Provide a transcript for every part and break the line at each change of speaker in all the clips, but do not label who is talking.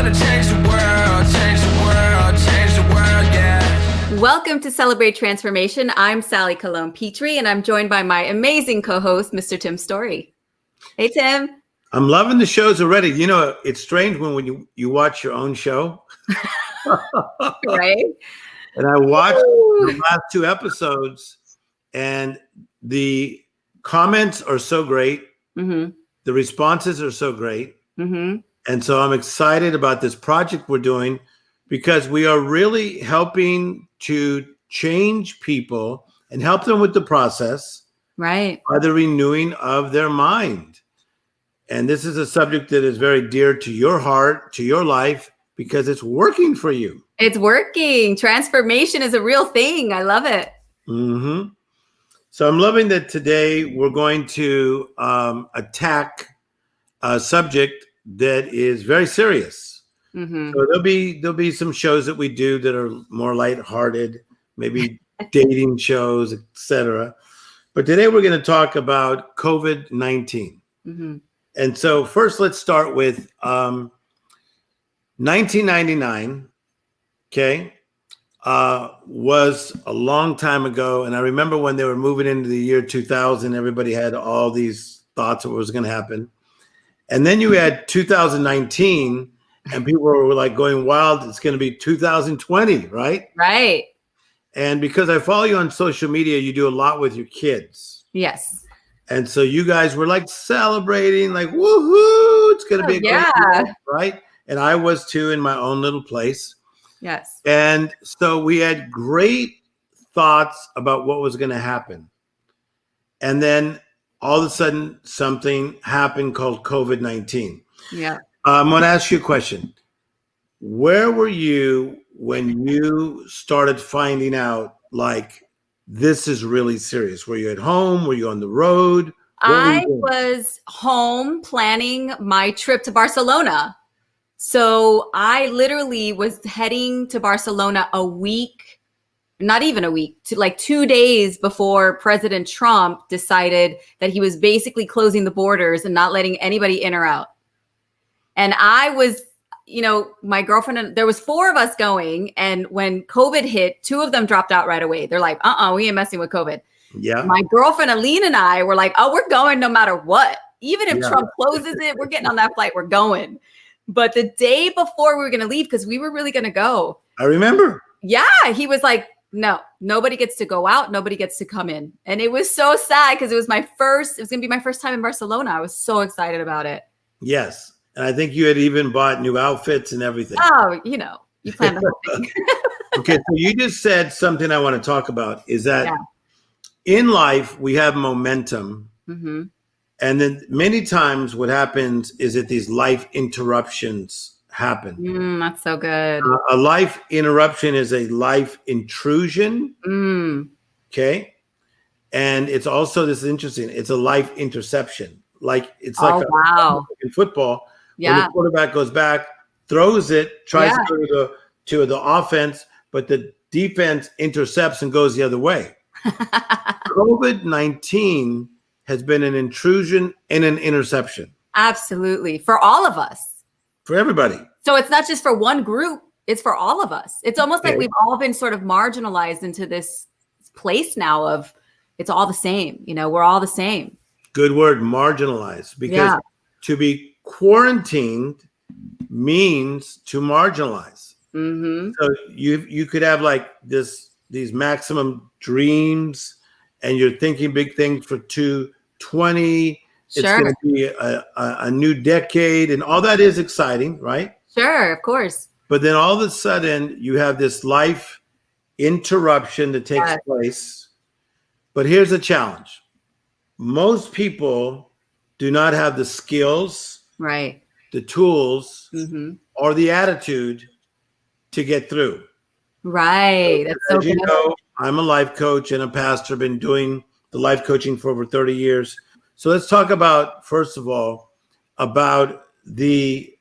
gonna change the world, change the world, change the world, yeah.
Welcome to Celebrate Transformation. I'm Sally Colon-PetreePetree, and I'm joined by my amazing co-host, Mr. Tim Storey. Hey, Tim.
I'm loving the shows already. You know, it's strange when you watch your own show.
Right?
And I watched the last two episodes, and the comments are so great.
Mm-hmm.
The responses are so great.
Mm-hmm.
And so I'm excited about this project we're doing because we are really helping to change people and help them with the process.
Right.
By the renewing of their mind. And this is a subject that is very dear to your heart, to your life, because it's working for you.
It's working. Transformation is a real thing. I love it.
Mm-hmm. So I'm loving that today we're going to attack a subject that is very serious.
Mm-hmm.
So there'll be some shows that we do that are more lighthearted, maybe dating shows, etc. But today we're going to talk about COVID-19.
Mm-hmm.
And so first, let's start with 1999, okay, was a long time ago. And I remember when they were moving into the year 2000, everybody had all these thoughts of what was going to happen. And then you had 2019, and people were like going wild. It's going to be 2020, right?
Right.
And because I follow you on social media, you do a lot with your kids.
Yes.
And so you guys were like celebrating, like, woohoo, it's going to be a great year, right? And I was too in my own little place.
Yes.
And so we had great thoughts about what was going to happen. And then all of a sudden, something happened called COVID-19.
Yeah.
I'm going to ask you a question. Where were you when you started finding out, like, this is really serious? Were you at home? Were you on the road?
I was home planning my trip to Barcelona. So I literally was heading to Barcelona a week, not even a week, to like 2 days before President Trump decided that he was basically closing the borders and not letting anybody in or out. And I was, you know, my girlfriend and there was 4 of us going. And when COVID hit, 2 of them dropped out right away. They're like, we ain't messing with COVID.
Yeah.
My girlfriend, Aline, and I were like, oh, we're going no matter what. Even if Trump closes it, we're getting on that flight. We're going. But the day before we were going to leave, because we were really going to go.
I remember.
Yeah. He was like, no, nobody gets to go out. Nobody gets to come in. And it was so sad because it was going to be my first time in Barcelona. I was so excited about it.
Yes. And I think you had even bought new outfits and everything.
Oh, you know, you planned the whole thing.
Okay, so you just said something I want to talk about is that in life, we have momentum.
Mm-hmm.
And then many times what happens is that these life interruptions happen.
That's so good.
A life interruption is a life intrusion. Okay. And it's also, this is interesting, it's a life interception. Like it's like in football.
Yeah.
When the quarterback goes back, throws it, tries to go to the offense, but the defense intercepts and goes the other way. COVID-19 has been an intrusion and an interception.
Absolutely. For all of us.
For everybody.
So it's not just for one group, it's for all of us. It's almost like we've all been sort of marginalized into this place now of it's all the same. You know, we're all the same.
Good word, marginalized. Because to be quarantined means to marginalize.
Mm-hmm.
So you could have like these maximum dreams, and you're thinking big things for 2020. It's going to be a new decade, and all that is exciting, right?
Sure, of course.
But then all of a sudden, you have this life interruption that takes place. But here's the challenge. Most people do not have the skills, the tools, or the attitude to get through.
Right. That's so good.
You know, I'm a life coach and a pastor, been doing the life coaching for over 30 years. So let's talk about, first of all, about the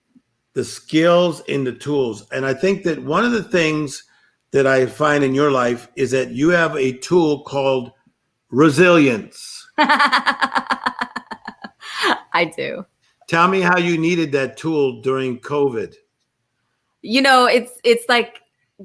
skills and the tools. And I think that one of the things that I find in your life is that you have a tool called resilience.
I do.
Tell me how you needed that tool during COVID.
it's like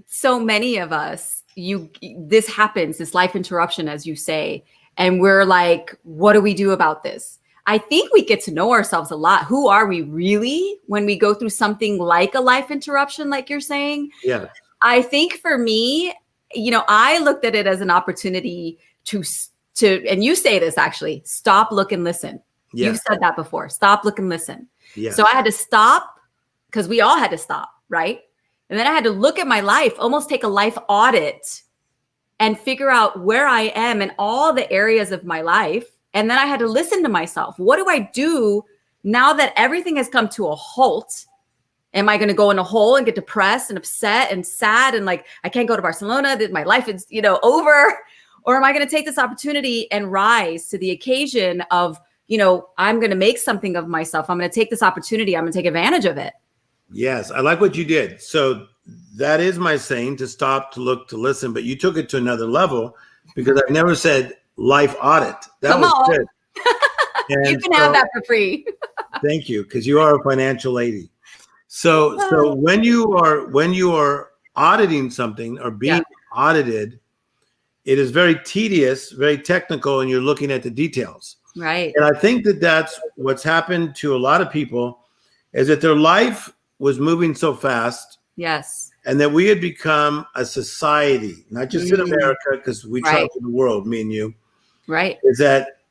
so many of us, this happens, this life interruption, as you say, and we're like, what do we do about this? I think we get to know ourselves a lot. Who are we really when we go through something like a life interruption, like you're saying?
Yeah.
I think for me, I looked at it as an opportunity to, and you say this actually, stop, look, and listen.
Yeah.
You've said that before. Stop, look, and listen.
Yeah.
So I had to stop, because we all had to stop, right? And then I had to look at my life, almost take a life audit and figure out where I am in all the areas of my life. And then I had to listen to myself. What do I do now that everything has come to a halt? Am I going to go in a hole and get depressed and upset and sad and like, I can't go to Barcelona, that my life is, over? Or am I going to take this opportunity and rise to the occasion of, I'm going to make something of myself. I'm going to take this opportunity. I'm going to take advantage of it.
Yes, I like what you did. So that is my saying, to stop, to look, to listen. But you took it to another level, because I never said life audit. That
Come
was
on.
good.
You can have that for free.
Thank you, because you are a financial lady. So when you are auditing something or being audited, it is very tedious, very technical, and you're looking at the details.
Right.
And I think that that's what's happened to a lot of people, is that their life was moving so fast.
Yes.
And that we had become a society, not just in America, because we travel the world, me and you.
Right.
Is that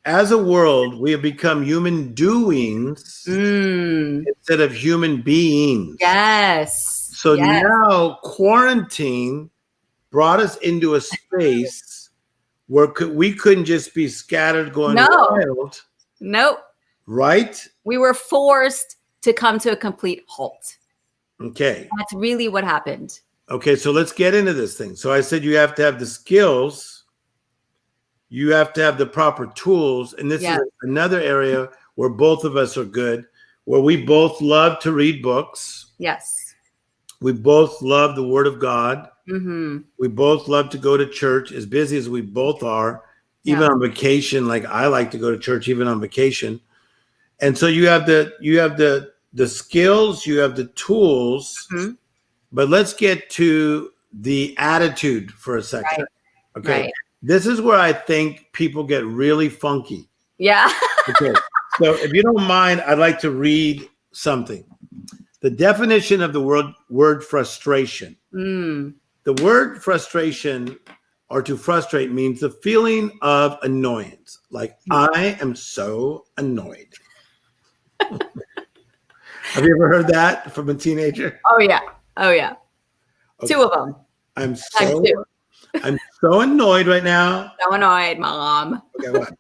as a world, we have become human doings instead of human beings.
Yes.
So now quarantine brought us into a space where we couldn't just be scattered going wild.
Nope.
Right?
We were forced to come to a complete halt.
Okay.
That's really what happened.
Okay, so let's get into this thing. So I said you have to have the skills, you have to have the proper tools, and this is another area where both of us are good, where we both love to read books.
Yes.
We both love the Word of God.
Mm-hmm.
We both love to go to church, as busy as we both are, even on vacation. Like I like to go to church even on vacation. And so you have the skills, you have the tools, but let's get to the attitude for a second.
Right.
Okay.
Right.
This is where I think people get really funky.
Yeah.
Okay. So if you don't mind, I'd like to read something. The definition of the word frustration. The word frustration, or to frustrate, means the feeling of annoyance. Like, I am so annoyed. Have you ever heard that from a teenager?
Oh yeah. Okay. 2 of them.
I'm so annoyed right now.
So annoyed, Mom.
Okay, what?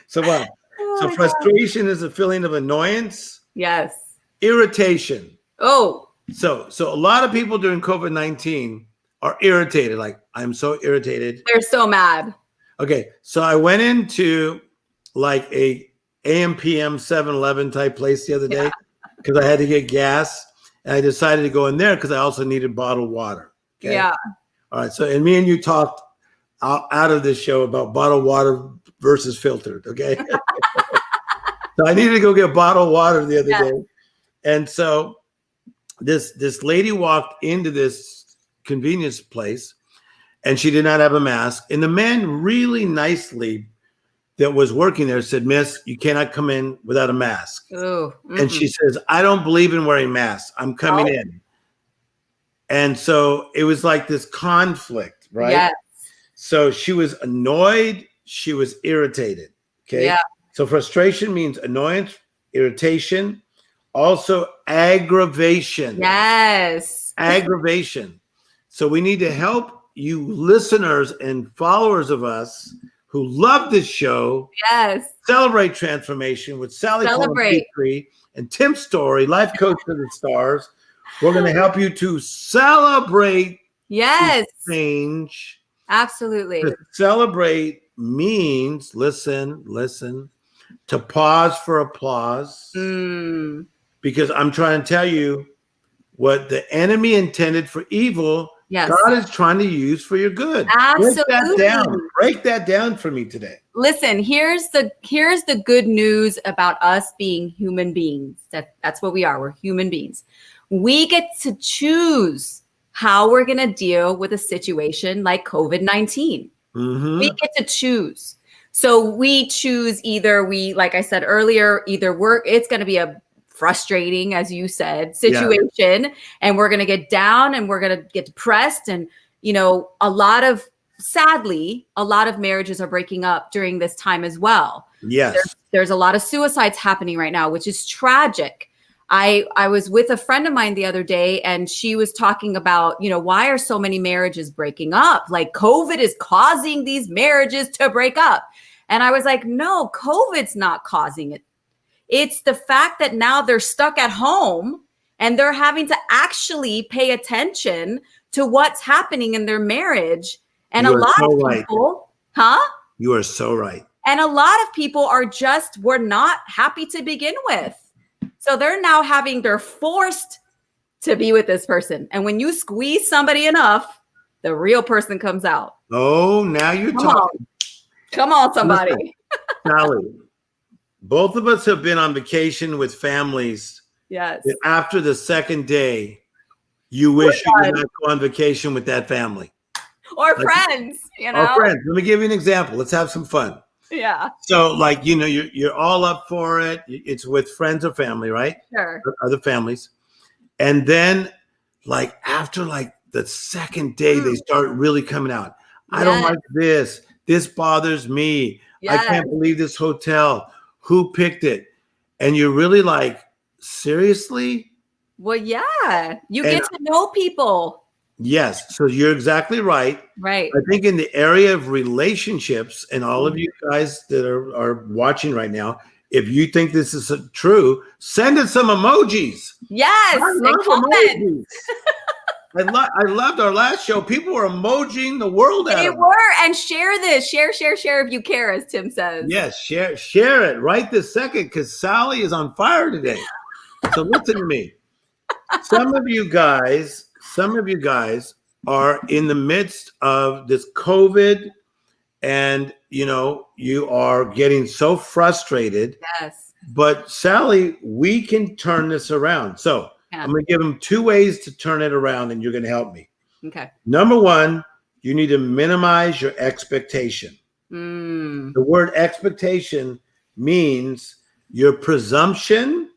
So what? So frustration is a feeling of annoyance.
Yes.
Irritation.
Oh.
So a lot of people during COVID-19 are irritated. Like, I'm so irritated.
They're so mad.
Okay, so I went into like a AM PM 7-Eleven type place the other day because I had to get gas, and I decided to go in there because I also needed bottled water. Okay?
Yeah.
All right. So, and me and you talked out of this show about bottled water versus filtered. Okay. So I needed to go get bottled water the other day, and so this lady walked into this convenience place, and she did not have a mask. And the man really nicely that was working there said, "Miss, you cannot come in without a mask."
Ooh,
And she says, "I don't believe in wearing masks. I'm coming in." And so it was like this conflict, right?
Yes.
So she was annoyed. She was irritated. Okay.
Yeah.
So frustration means annoyance, irritation, also aggravation.
Yes.
Aggravation. So we need to help you listeners and followers of us who love this show.
Yes.
Celebrate transformation with Sally Colon-PetreePetree and Tim Storey, life coach to the stars. We're going to help you to celebrate change.
Absolutely.
To celebrate means, listen, to pause for applause. Because I'm trying to tell you, what the enemy intended for evil,
Yes.
God is trying to use for your good.
Absolutely.
Break that down. Break that down for me today.
Listen, here's the good news about us being human beings. That's what we are. We're human beings. We get to choose how we're going to deal with a situation like COVID-19.
Mm-hmm.
We get to choose. So we choose like I said earlier, it's going to be a frustrating, as you said, situation, and we're going to get down and we're going to get depressed. And, sadly, a lot of marriages are breaking up during this time as well.
Yes.
There's a lot of suicides happening right now, which is tragic. I was with a friend of mine the other day, and she was talking about, why are so many marriages breaking up? Like COVID is causing these marriages to break up. And I was like, no, COVID's not causing it. It's the fact that now they're stuck at home and they're having to actually pay attention to what's happening in their marriage. And a lot of people,
You are so right.
And a lot of people were not happy to begin with. So they're forced to be with this person. And when you squeeze somebody enough, the real person comes out.
Oh, now you're talking.
Come on, somebody.
Sally, both of us have been on vacation with families.
Yes.
And after the second day, you wish you could not go on vacation with that family.
Or friends,
Or friends. Let me give you an example. Let's have some fun.
Yeah.
So, you're all up for it. It's with friends or family, right?
Sure.
Other families. And then, after the second day, they start really coming out. I don't like this. This bothers me.
Yes.
I can't believe this hotel. Who picked it? And you're really like, seriously?
Well, yeah. You get to know people.
Yes. So you're exactly right.
Right.
I think in the area of relationships, and all of you guys that are watching right now, if you think this is true, send us some emojis.
Yes. And comment.
I loved our last show. People were emojiing the world out of it.
They were. And share this. Share if you care, as Tim says.
Yes. Share it right this second, because Sally is on fire today. So listen to me. Some of you guys are in the midst of this COVID, and you are getting so frustrated.
Yes.
But Sally, we can turn this around. So I'm going to give them 2 ways to turn it around, and you're going to help me.
Okay.
Number 1, you need to minimize your expectation. The word expectation means your presumption.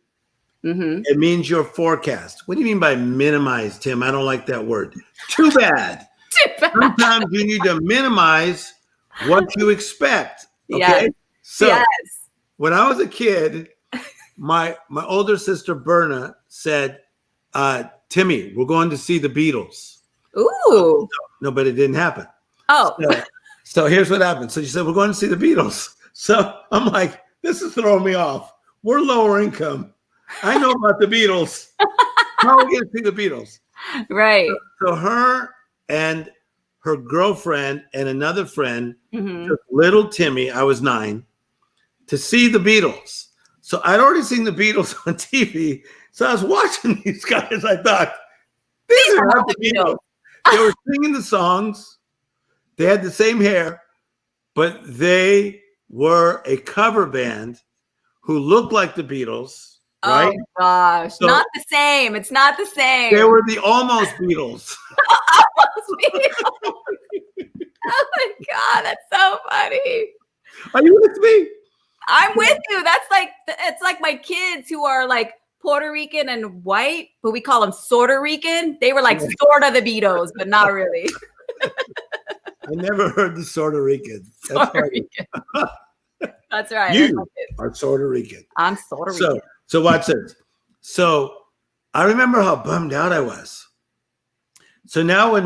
Mm-hmm. It means your forecast. What do you mean by minimize, Tim? I don't like that word. Too bad. Sometimes you need to minimize what you expect. Okay.
Yes.
So when I was a kid, my older sister Berna said, Timmy, we're going to see the Beatles.
Ooh.
No, but it didn't happen.
Oh.
So here's what happened. So she said, we're going to see the Beatles. So I'm like, this is throwing me off. We're lower income. I know about the Beatles. How are we going to see the Beatles?
Right.
So her and her girlfriend and another friend took little Timmy, I was 9, to see the Beatles. So I'd already seen the Beatles on TV. So I was watching these guys. I thought, these are not the Beatles. They were singing the songs. They had the same hair, but they were a cover band who looked like the Beatles. Right?
Oh gosh, so not the same. It's not the same.
They were the almost Beatles.
Almost Beatles. Oh my God, that's so funny.
Are you with me?
I'm with you. It's like my kids who are like Puerto Rican and white, but we call them Sorta Rican. They were like sort of the Beatles, but not really.
I never heard the Sorta Rican.
That's right.
You are Sorta Rican.
I'm Sorta Rican.
So watch this. So I remember how bummed out I was. So now when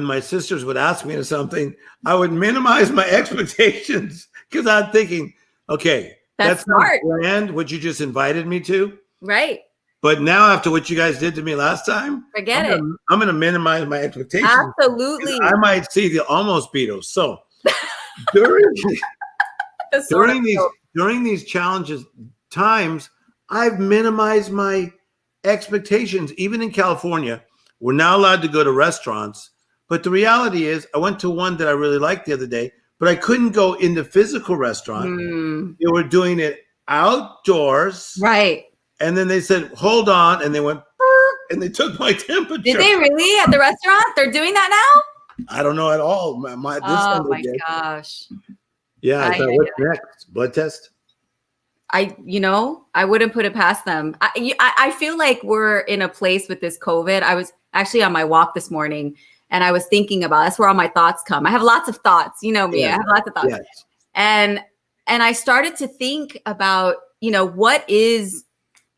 my sisters would ask me to something, I would minimize my expectations because I'm thinking, okay, that's
smart.
Not grand what you just invited me to.
Right.
But now after what you guys did to me last time,
forget it.
I'm going to minimize my expectations.
Absolutely.
I might see the almost Beatles. So during these challenges times, I've minimized my expectations. Even in California, We're now allowed to go to restaurants. But the reality is, I went to one that I really liked the other day, but I couldn't go in the physical restaurant. They were doing it outdoors.
Right.
And then they said, hold on. And they went, "Burr," and they took my temperature.
Did they really at the restaurant? They're doing that now?
I don't know at all.
Oh my gosh.
Yeah. I thought, what's next? Blood test?
I wouldn't put it past them. I feel like we're in a place with this COVID. I was actually on my walk this morning and I was thinking about, that's where all my thoughts come. I have lots of thoughts, you know me, I have lots of thoughts.
Yes.
And I started to think about, what is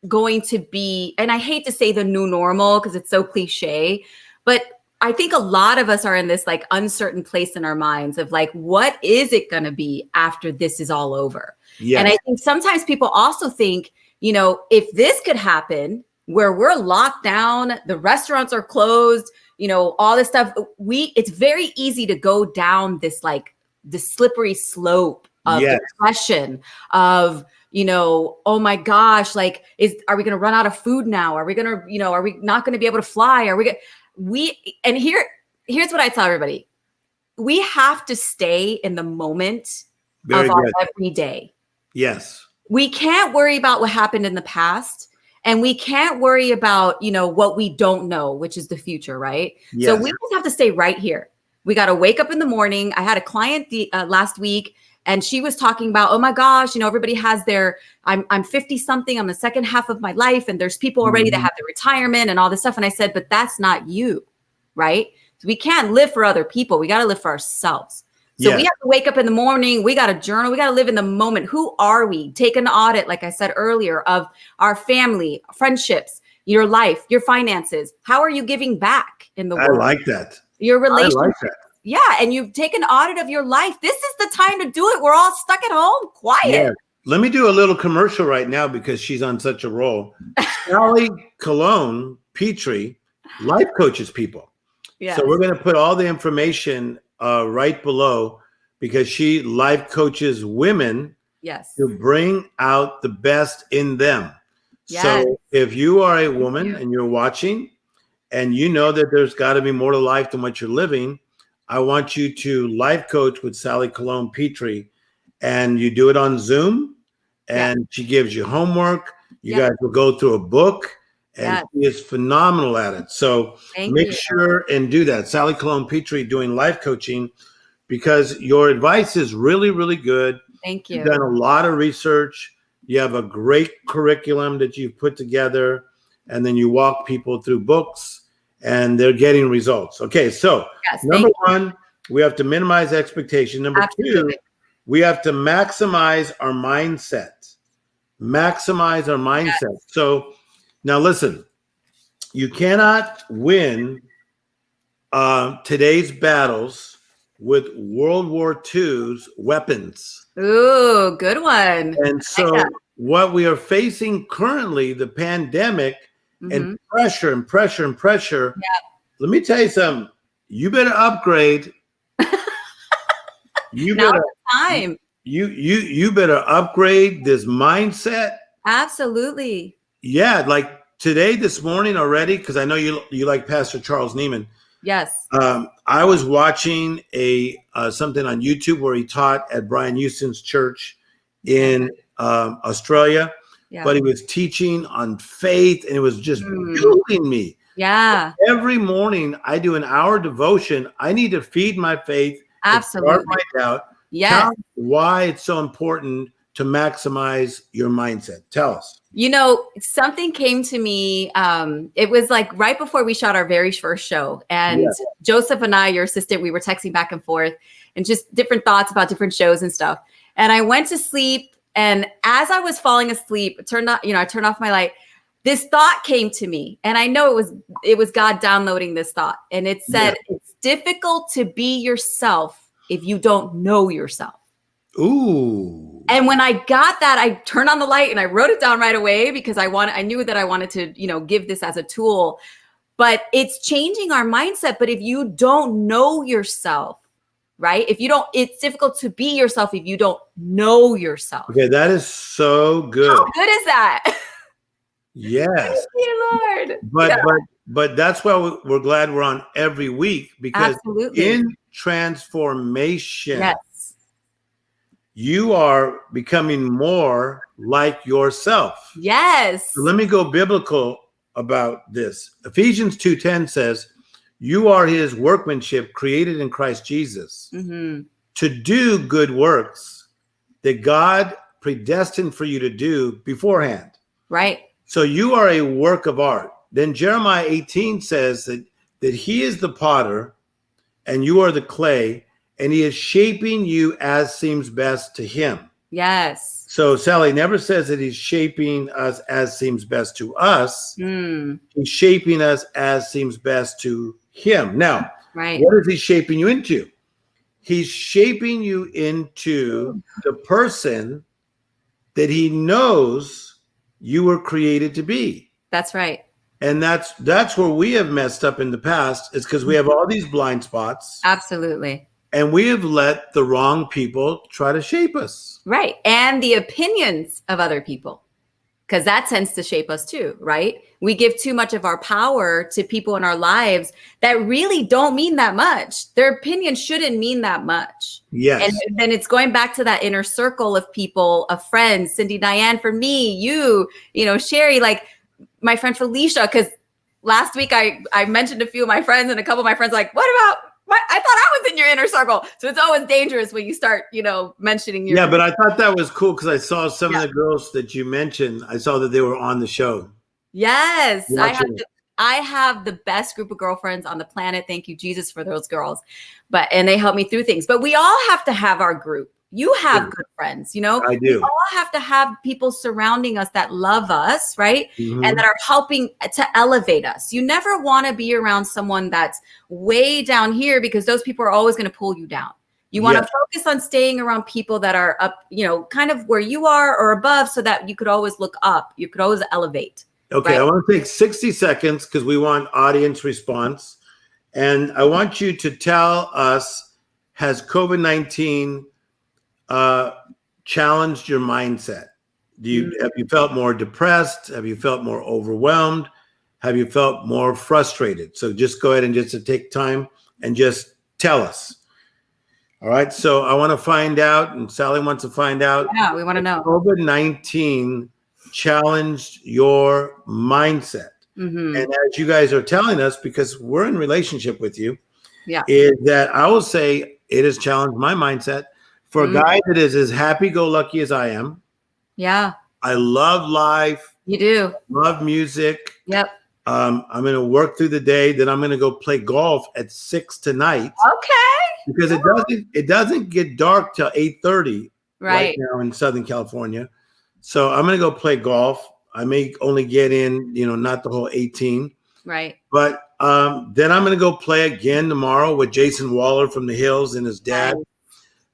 going to be, and I hate to say the new normal because it's so cliche, but I think a lot of us are in this like uncertain place in our minds of like, what is it going to be after this is all over? Yes. And I think sometimes people also think, if this could happen where we're locked down, the restaurants are closed, all this stuff, it's very easy to go down this like the slippery slope of depression of, oh my gosh, like, are we going to run out of food now? Are we going to, are we not going to be able to fly? And here's what I tell everybody. We have to stay in the moment of our everyday.
Yes.
We can't worry about what happened in the past. And we can't worry about, what we don't know, which is the future, right? Yes. So we just have to stay right here. We got to wake up in the morning. I had a client last week and she was talking about, oh my gosh, everybody has I'm 50 something. I'm the second half of my life. And there's people already that have their retirement and all this stuff. And I said, but that's not you, right? So we can't live for other people. We got to live for ourselves. So we have to wake up in the morning. We got to journal. We got to live in the moment. Who are we? Take an audit, like I said earlier, of our family, friendships, your life, your finances. How are you giving back in the world?
I like that.
Your relationship.
I like that.
Yeah. And you've taken an audit of your life. This is the time to do it. We're all stuck at home, quiet.
Yeah. Let me do a little commercial right now because she's on such a roll. Sally Colon-PetreePetree life coaches people. Yes. So we're going to put all the information right below because she life coaches women to bring out the best in them. Yes. So if you are a woman and you're watching and you know that there's got to be more to life than what you're living, I want you to life coach with Sally Colon-PetreePetree, and you do it on Zoom and she gives you homework. You guys will go through a book and she is phenomenal at it. So make sure and do that. Sally Colon-PetreePetree doing life coaching because your advice is really, really good.
Thank you.
You've done a lot of research. You have a great curriculum that you've put together, and then you walk people through books and they're getting results. Okay, so number one, we have to minimize expectation. Number two, we have to maximize our mindset. Maximize our mindset. So now listen, you cannot win today's battles with World War II's weapons.
Ooh, good one.
And so what we are facing currently, the pandemic and pressure and pressure and pressure. Let me tell you something. You better upgrade. You better
time.
You better upgrade this mindset.
Absolutely.
Yeah, like today, this morning already, because I know you like Pastor Charles Neiman.
Yes.
I was watching something on YouTube where he taught at Brian Houston's church in Australia, but he was teaching on faith, and it was just fueling me.
Yeah.
So every morning I do an hour devotion. I need to feed my faith.
Absolutely.
Start my doubt.
Yes.
Tell why it's so important to maximize your mindset. Tell us.
Something came to me. It was like right before we shot our very first show. And Joseph and I, your assistant, we were texting back and forth and just different thoughts about different shows and stuff. And I went to sleep. And as I was falling asleep, I turned off my light. This thought came to me. And I know it was God downloading this thought. And it said, it's difficult to be yourself if you don't know yourself.
Ooh.
And when I got that, I turned on the light and I wrote it down right away because I knew that I wanted to, give this as a tool. But it's changing our mindset. But if you don't know yourself, right? It's difficult to be yourself if you don't know yourself.
Okay, that is so good.
How good is that?
Yes.
Thank you, Lord.
But
Yeah,
but that's why we're glad we're on every week, because
absolutely.
in transformation,
Yes.
you are becoming more like yourself.
Yes.
So let me go biblical about this. Ephesians 2:10 says, "You are his workmanship created in Christ Jesus
Hmm.
to do good works that God predestined for you to do beforehand."
Right.
So you are a work of art. Then Jeremiah 18 says that he is the potter and you are the clay, and he is shaping you as seems best to him.
Yes.
So Sally never says that he's shaping us as seems best to us.
Mm,
He's shaping us as seems best to him. Now,
right.
what is he shaping you into? He's shaping you into the person that he knows you were created to be.
That's right.
And that's where we have messed up in the past, is because we have all these blind spots
Absolutely.
and we have let the wrong people try to shape us.
Right. And the opinions of other people, because that tends to shape us too, right? We give too much of our power to people in our lives that really don't mean that much. Their opinion shouldn't mean that much.
Yes.
And then it's going back to that inner circle of people, of friends, Cindy, Diane, for me, you know, Sherry, like my friend Felicia, because last week I mentioned a few of my friends, and a couple of my friends like, what about I thought I was in your inner circle. So it's always dangerous when you start, you know, mentioning your.
Yeah, but I thought that was cool because I saw some
Yeah.
of the girls that you mentioned. I saw that they were on the show.
Yes,
Watching it.
I have the best group of girlfriends on the planet. Thank you, Jesus, for those girls. And they help me through things. But we all have to have our group. You have good friends, you know.
I
We
do.
all have to have people surrounding us that love us, right?
Mhm.
And that are helping to elevate us. You never want to be around someone that's way down here, because those people are always going to pull you down. You want to
Yes.
focus on staying around people that are up, you know, kind of where you are or above, so that you could always look up. You could always elevate.
Okay,
Right.
I want to take 60 seconds because we want audience response. And I want you to tell us, has COVID-19 challenged your mindset? Have you felt more depressed? Have you felt more overwhelmed? Have you felt more frustrated? So just go ahead and just take time and just tell us. All right. So I want to find out, and Sally wants to find out.
Yeah, we want to know.
COVID-19 challenged your mindset.
Mhm.
And as you guys are telling us, because we're in relationship with you,
Yeah.
is that I will say it has challenged my mindset. For a guy that is as happy-go-lucky as I am,
Yeah,
I love life,
you do.
love music.
Yep.
I'm going to work through the day. Then I'm going to go play golf at 6 tonight,
Okay.
because it doesn't get dark till 8:30
Right.
now in Southern California. So I'm going to go play golf. I may only get in, you know, not the whole 18,
Right.
but then I'm going to go play again tomorrow with Jason Waller from the Hills and his dad.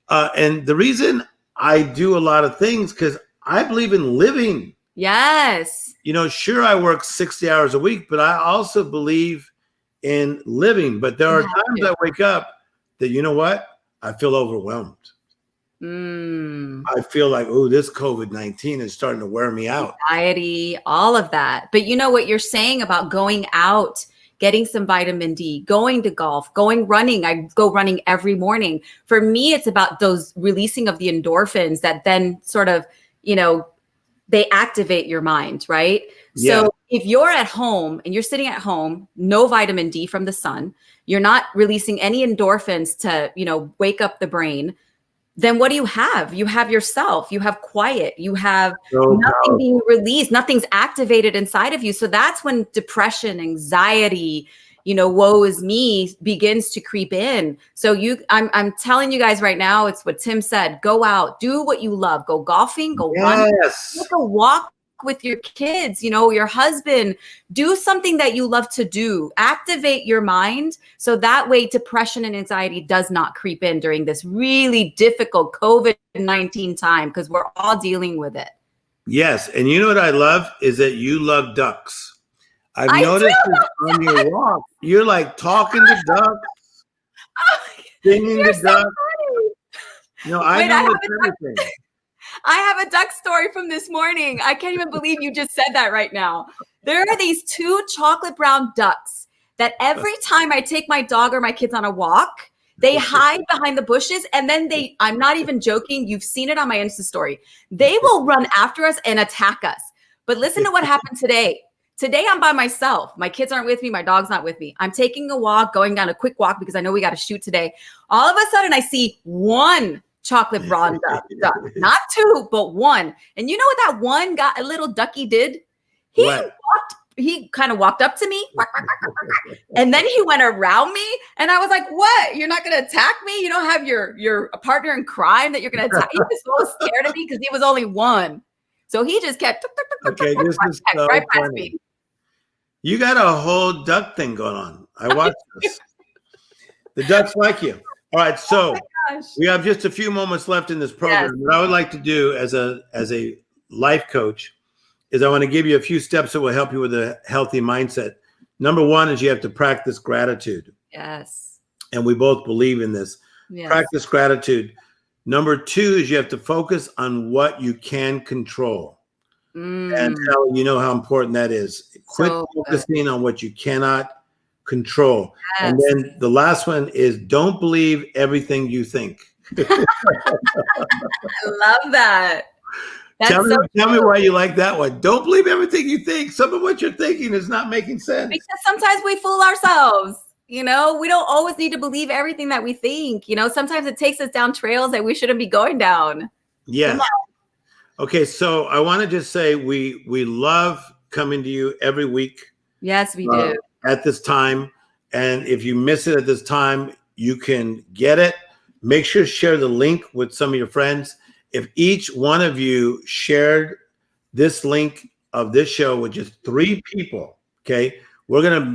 And the reason I do a lot of things, because I believe in living.
Yes.
You know, sure, I work 60 hours a week, but I also believe in living. But there are times I wake up that, you know what? I feel overwhelmed. I feel like, oh, this COVID-19 is starting to wear me out.
Anxiety, all of that. But you know what you're saying about going out, getting some vitamin D, going to golf, going running. I go running every morning. For me, it's about those releasing of the endorphins that then sort of, you know, they activate your mind, right?
Yeah.
So if you're at home and you're sitting at home, no vitamin D from the sun, you're not releasing any endorphins to, you know, wake up the brain, then what do you have? You have yourself, you have quiet, you have nothing being released, nothing's activated inside of you. So that's when depression, anxiety, you know, woe is me begins to creep in. So I'm telling you guys right now, it's what Tim said, go out, do what you love, go golfing, go running, take a walk with your kids, you know, your husband, do something that you love to do, activate your mind. So that way depression and anxiety does not creep in during this really difficult COVID-19 time, because we're all dealing with it.
Yes. And you know what I love is that you love ducks. I've noticed on your walk, you're like talking to ducks, singing to ducks. You know, I know it's everything.
I have a duck story from this morning. I can't even believe you just said that right now. There are these 2 chocolate brown ducks that every time I take my dog or my kids on a walk, they hide behind the bushes, and then I'm not even joking, you've seen it on my Insta story. They will run after us and attack us. But listen to what happened today. Today I'm by myself. My kids aren't with me. My dog's not with me. I'm taking a walk, going down a quick walk because I know we got to shoot today. All of a sudden I see 1 chocolate brown duck, not 2, but 1. And you know what that one guy, a little ducky did? He kind of walked up to me and then he went around me. And I was like, what? You're not going to attack me? You don't have your partner in crime that you're going to attack? He was so scared of me because he was only 1. So he just kept
Okay, this is so
right past
funny.
me.
You got a whole duck thing going on. I watched this. The ducks like you. All right, so we have just a few moments left in this program.
Yes.
What I would like to do as a life coach is I want to give you a few steps that will help you with a healthy mindset. Number 1 is you have to practice gratitude.
Yes.
And we both believe in this.
Yes.
Practice gratitude. Number 2 is you have to focus on what you can control. And you know how important that is. Quit focusing on what you cannot control.
Yes.
And then the last one is don't believe everything you think.
I love that.
Tell me why you like that one. Don't believe everything you think. Some of what you're thinking is not making sense.
Because sometimes we fool ourselves. You know, we don't always need to believe everything that we think. You know, sometimes it takes us down trails that we shouldn't be going down.
Yes. Okay, so I want to just say we love coming to you every week.
Yes, we do.
At this time. And if you miss it at this time, you can get it. Make sure to share the link with some of your friends. If each one of you shared this link of this show with just 3 people, okay, we're going to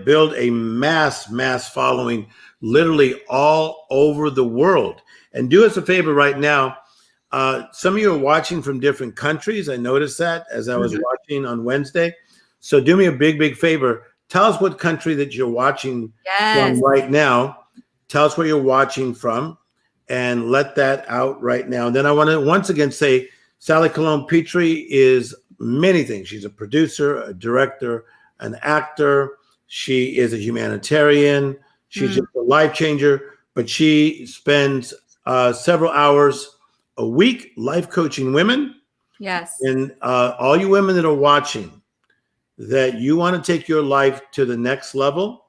build a mass following literally all over the world. And do us a favor right now. Some of you are watching from different countries. I noticed that as I was watching on Wednesday. So do me a big favor. Tell us what country that you're watching from right now. Tell us where you're watching from and let that out right now. And then I want to once again say Sally Colon-Petree is many things. She's a producer, a director, an actor. She is a humanitarian. She's just a life changer, but she spends several hours a week life coaching women.
Yes.
And all you women that are watching, that you want to take your life to the next level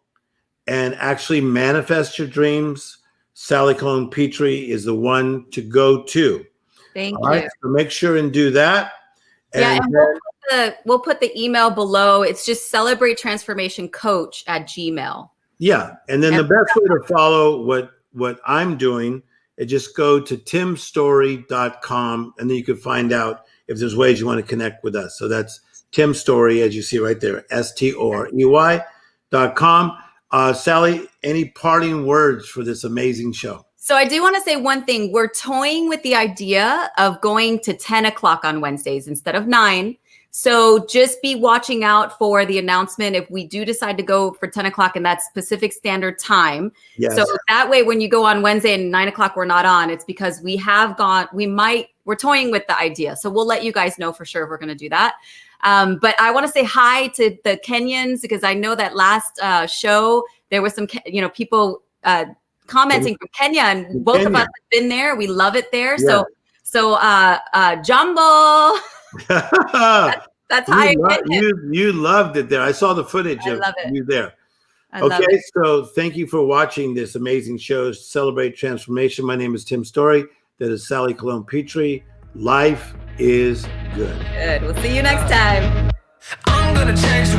and actually manifest your dreams, Sally Colon-Petree is the one to go to.
Thank you.
Right, so make sure and do that.
And we'll put the email below. It's just celebratetransformationcoach@gmail.com.
Yeah. And then the best way to follow what I'm doing is just go to timstorey.com and then you can find out if there's ways you want to connect with us. So that's Tim Storey, as you see right there, STOREY.com. Sally, any parting words for this amazing show?
So I do want to say one thing. We're toying with the idea of going to 10 o'clock on Wednesdays instead of 9. So just be watching out for the announcement if we do decide to go for 10 o'clock in that Pacific Standard Time.
Yes.
So that way, when you go on Wednesday and 9 o'clock, we're not on. It's because we're toying with the idea. So we'll let you guys know for sure if we're going to do that. But I want to say hi to the Kenyans because I know that last show, there was some, people commenting from Kenya, and both of us have been there. We love it there. Yeah. So Jumbo. That's how
you loved it there. I saw the footage of you there. Okay, so thank you for watching this amazing show, Celebrate Transformation. My name is Tim Storey. That is Sally Colon-Petree. Life is good.
Good. We'll see you next time.
I'm gonna change the